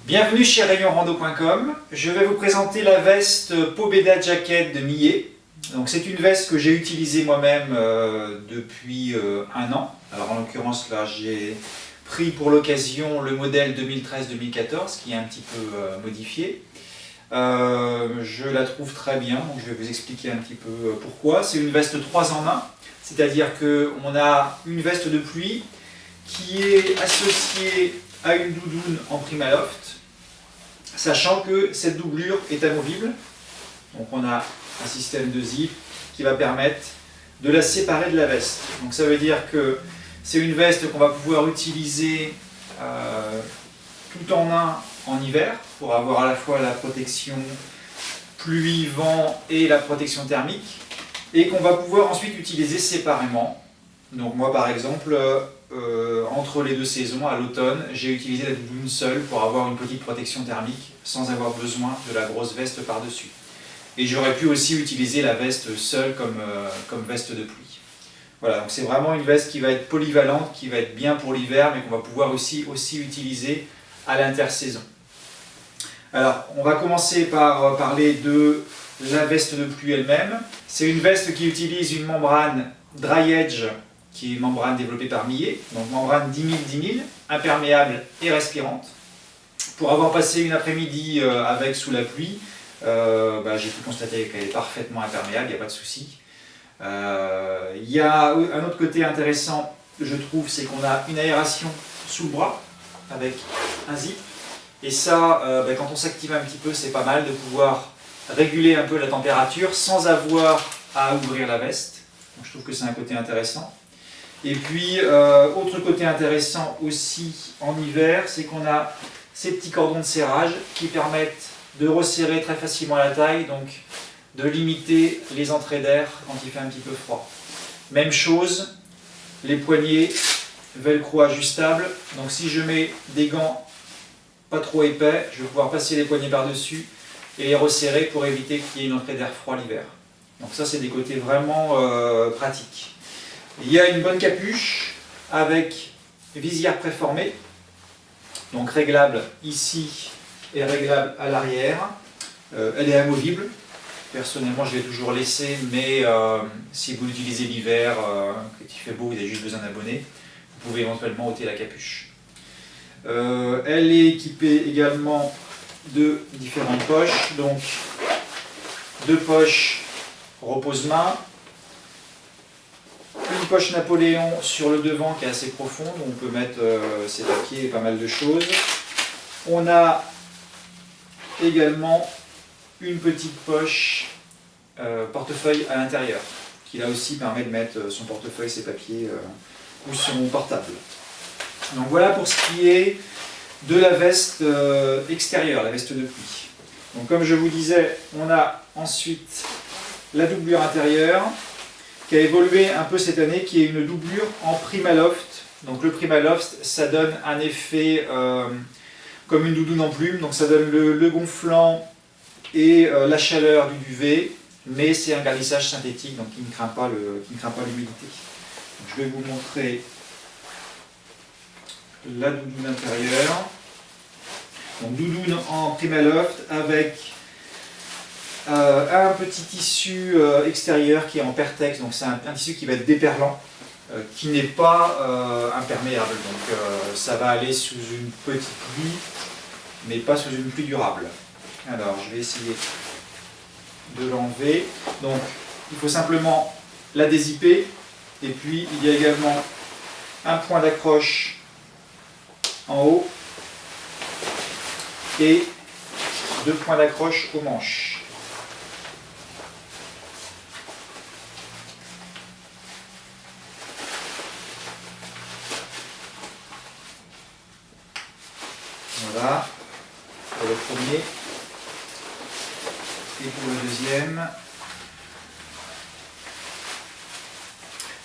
Bienvenue chez rayonrando.com. Je vais vous présenter la veste Pobeda Jacket de Millet. Donc c'est une veste que j'ai utilisée moi-même depuis un an. Alors en l'occurrence là j'ai pris pour l'occasion le modèle 2013-2014 qui est un petit peu modifié. Je la trouve très bien, donc je vais vous expliquer un petit peu pourquoi. C'est une veste 3 en 1, c'est-à-dire qu'on a une veste de pluie qui est associée à une doudoune en Primaloft, sachant que cette doublure est amovible. Donc on a un système de zip qui va permettre de la séparer de la veste. Donc ça veut dire que c'est une veste qu'on va pouvoir utiliser tout en un en hiver pour avoir à la fois la protection pluie, vent et la protection thermique, et qu'on va pouvoir ensuite utiliser séparément. Donc moi par exemple, entre les deux saisons, à l'automne, j'ai utilisé la doudoune seule pour avoir une petite protection thermique sans avoir besoin de la grosse veste par-dessus. Et j'aurais pu aussi utiliser la veste seule comme veste de pluie. Voilà, donc c'est vraiment une veste qui va être polyvalente, qui va être bien pour l'hiver, mais qu'on va pouvoir aussi utiliser à l'intersaison. Alors, on va commencer par parler de la veste de pluie elle-même. C'est une veste qui utilise une membrane Dry Edge, qui est une membrane développée par Millet, donc membrane 10 000-10 000, imperméable et respirante. Pour avoir passé une après-midi avec sous la pluie, j'ai pu constater qu'elle est parfaitement imperméable, il n'y a pas de souci. Il y a un autre côté intéressant, je trouve, c'est qu'on a une aération sous le bras avec un zip. Et ça, quand on s'active un petit peu, c'est pas mal de pouvoir réguler un peu la température sans avoir à ouvrir la veste. Donc je trouve que c'est un côté intéressant. Et puis, autre côté intéressant aussi en hiver, c'est qu'on a ces petits cordons de serrage qui permettent de resserrer très facilement la taille, donc de limiter les entrées d'air quand il fait un petit peu froid. Même chose, les poignets velcro ajustables. Donc si je mets des gants pas trop épais, je vais pouvoir passer les poignets par-dessus et les resserrer pour éviter qu'il y ait une entrée d'air froid l'hiver. Donc ça, c'est des côtés vraiment pratiques. Il y a une bonne capuche avec visière préformée, donc réglable ici et réglable à l'arrière. Elle est amovible. Personnellement, je l'ai toujours laissée, mais si vous l'utilisez l'hiver, quand il fait beau, vous avez juste besoin d'un bonnet, vous pouvez éventuellement ôter la capuche. Elle est équipée également de différentes poches, donc deux poches repose-main, une poche Napoléon sur le devant qui est assez profonde, où on peut mettre ses papiers et pas mal de choses. On a également une petite poche portefeuille à l'intérieur, qui là aussi permet de mettre son portefeuille, ses papiers ou son portable. Donc voilà pour ce qui est de la veste extérieure, la veste de pluie. Donc comme je vous disais, on a ensuite la doublure intérieure qui a évolué un peu cette année, qui est une doublure en Primaloft. Donc le Primaloft, ça donne un effet comme une doudoune en plume, donc ça donne le gonflant et la chaleur du duvet, mais c'est un garnissage synthétique, donc qui ne craint pas l'humidité. Je vais vous montrer la doudoune intérieure. Donc doudoune en Primaloft avec un petit tissu extérieur qui est en Pertex, donc c'est un tissu qui va être déperlant, qui n'est pas imperméable, donc ça va aller sous une petite pluie, mais pas sous une pluie durable. Alors je vais essayer de l'enlever. Donc il faut simplement la dézipper, et puis il y a également un point d'accroche en haut et deux points d'accroche aux manches. Voilà pour le premier et pour le deuxième.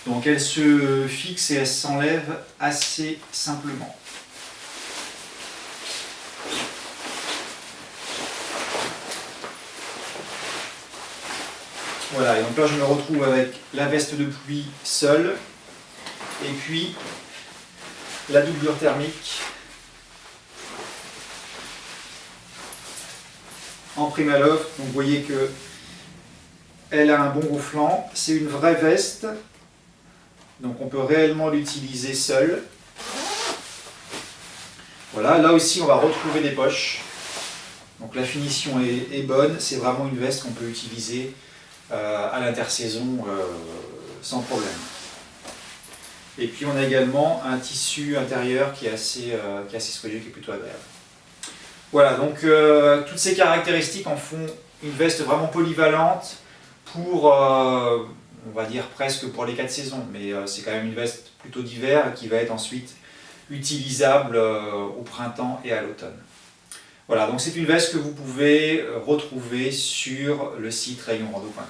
Donc elle se fixe et elle s'enlève assez simplement. Voilà, et donc là je me retrouve avec la veste de pluie seule, et puis la doublure thermique en Primaloft. Donc vous voyez que elle a un bon gonflant. C'est une vraie veste. Donc on peut réellement l'utiliser seul. Voilà, là aussi on va retrouver des poches. Donc la finition est bonne, c'est vraiment une veste qu'on peut utiliser à l'intersaison sans problème. Et puis on a également un tissu intérieur qui est assez soyeux, qui est plutôt agréable. Voilà, donc toutes ces caractéristiques en font une veste vraiment polyvalente pour, on va dire presque pour les 4 saisons, mais c'est quand même une veste plutôt d'hiver qui va être ensuite utilisable au printemps et à l'automne. Voilà, donc c'est une veste que vous pouvez retrouver sur le site rayonrando.com.